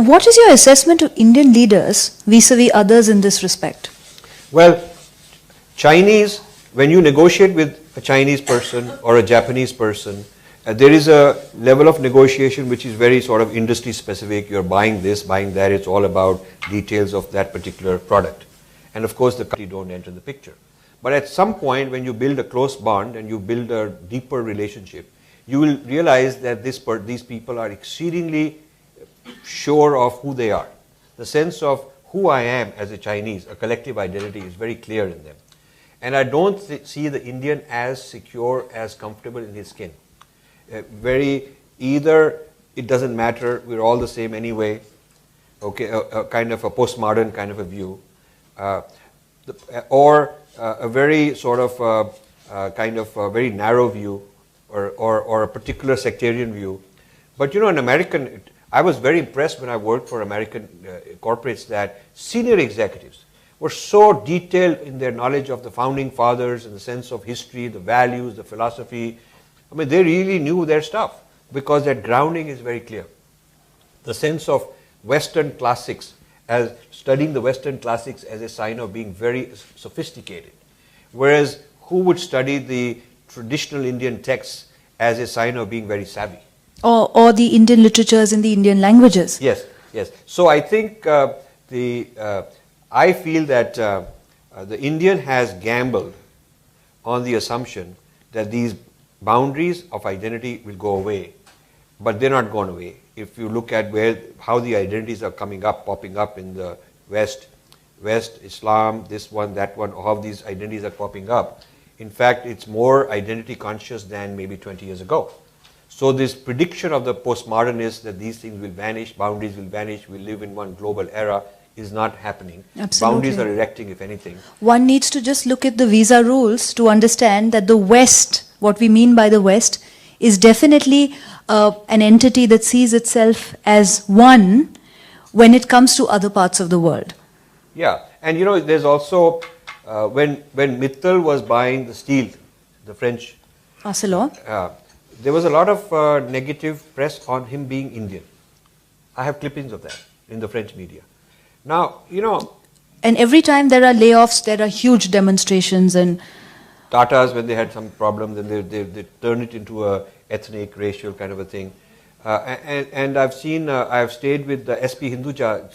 What is your assessment of Indian leaders vis-a-vis others in this respect? Well, Chinese, when you negotiate with a Chinese person or a Japanese person, there is a level of negotiation which is very sort of industry specific. You're buying this, buying that. It's all about details of that particular product. And of course, the country don't enter the picture. But at some point, when you build a close bond and you build a deeper relationship, you will realize that these people are exceedingly sure of who they are. The sense of who I am as a Chinese, a collective identity, is very clear in them. And I don't see the Indian as secure, as comfortable in his skin. Either it doesn't matter, we're all the same anyway, okay, a kind of a postmodern kind of a view, or a very sort of kind of a very narrow view, or a particular sectarian view. But in American, I was very impressed when I worked for American corporates that senior executives were so detailed in their knowledge of the founding fathers and the sense of history, the values, the philosophy. I mean, they really knew their stuff because that grounding is very clear. The sense of Western classics, as studying the Western classics as a sign of being very sophisticated, whereas who would study the traditional Indian texts as a sign of being very savvy? Or the Indian literatures in the Indian languages. Yes, yes. So I think I feel that the Indian has gambled on the assumption that these boundaries of identity will go away, but they're not going away. If you look at how the identities are popping up in the West, Islam, this one, that one, how these identities are popping up. In fact, it's more identity conscious than maybe 20 years ago. So this prediction of the postmodernists that these things will vanish, boundaries will vanish, we'll live in one global era, is not happening. Absolutely. Boundaries are erecting, if anything. One needs to just look at the visa rules to understand that the West, what we mean by the West, is definitely an entity that sees itself as one when it comes to other parts of the world. Yeah, and there's also, when Mittal was buying the steel, the French, Arcelor? there was a lot of negative press on him being Indian. I have clippings of that in the French media. Now, And every time there are layoffs, there are huge demonstrations and... Tatas, when they had some problems, and they turn it into a ethnic, racial kind of a thing. And I've seen, I've stayed with the SP Hinduja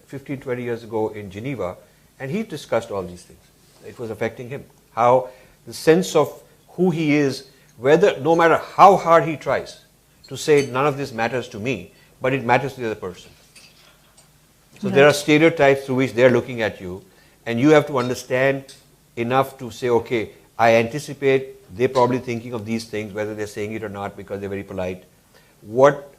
15, 20 years ago in Geneva, and he discussed all these things. It was affecting him. How the sense of who he is, no matter how hard he tries to say none of this matters to me, but it matters to the other person. So there are stereotypes through which they're looking at you, and you have to understand enough to say, okay, I anticipate they're probably thinking of these things, whether they're saying it or not because they're very polite. What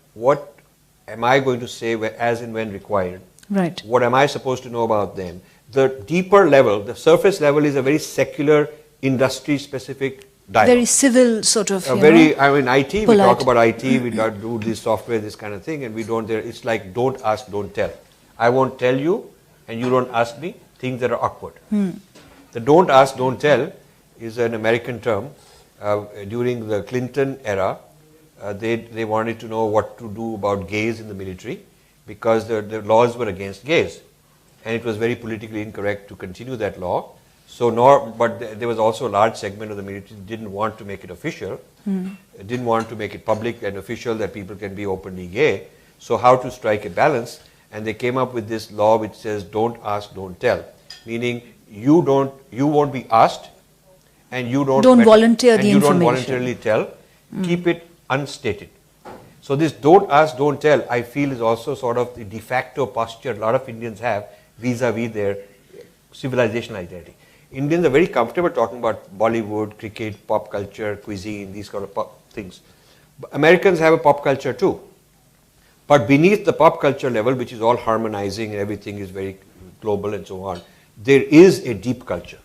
am I going to say as and when required? Right. What am I supposed to know about them? The deeper level, the surface level, is a very secular, industry-specific dialogue. Very civil sort of, I mean, IT, polite. we talk about IT, we do this software, this kind of thing, and we don't, it's like don't ask, don't tell. I won't tell you, and you don't ask me, things that are awkward. The don't ask, don't tell is an American term. During the Clinton era, they wanted to know what to do about gays in the military because the laws were against gays. And it was very politically incorrect to continue that law. But there was also a large segment of the military that didn't want to make it official, didn't want to make it public and official that people can be openly gay. So how to strike a balance? And they came up with this law which says don't ask, don't tell. Meaning you won't be asked, and you don't volunteer the information. You don't voluntarily tell. Keep it unstated. So this don't ask, don't tell, I feel is also sort of the de facto posture a lot of Indians have vis-a-vis their civilizational identity. Indians are very comfortable talking about Bollywood, cricket, pop culture, cuisine, these kind of things. Americans have a pop culture too. But beneath the pop culture level, which is all harmonizing and everything is very global and so on, there is a deep culture.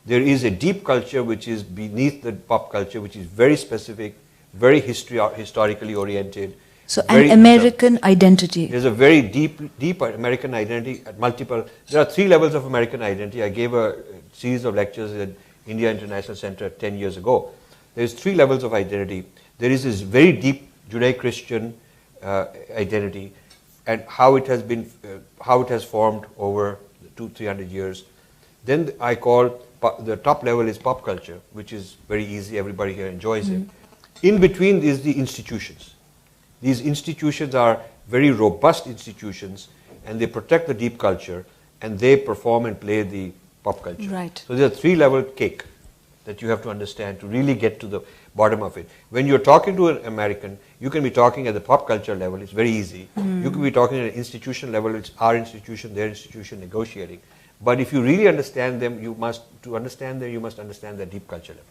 There is a deep culture which is beneath the pop culture, which is very specific, very historically oriented. So an American identity. There's a very deep American identity at multiple. There are 3 levels of American identity. I gave a series of lectures at India International Center 10 years ago. There's 3 levels of identity. There is this very deep Judeo-Christian identity, and how it has been, how it has formed over 200-300 years. Then I call the top level is pop culture, which is very easy. Everybody here enjoys it. In between is the institutions. These institutions are very robust institutions, and they protect the deep culture, and they perform and play the pop culture. Right. So there's a three-level cake that you have to understand to really get to the bottom of it. When you're talking to an American, you can be talking at the pop culture level, it's very easy. You can be talking at an institution level, it's our institution, their institution, negotiating. But if you really understand them, to understand them, you must understand their deep culture level.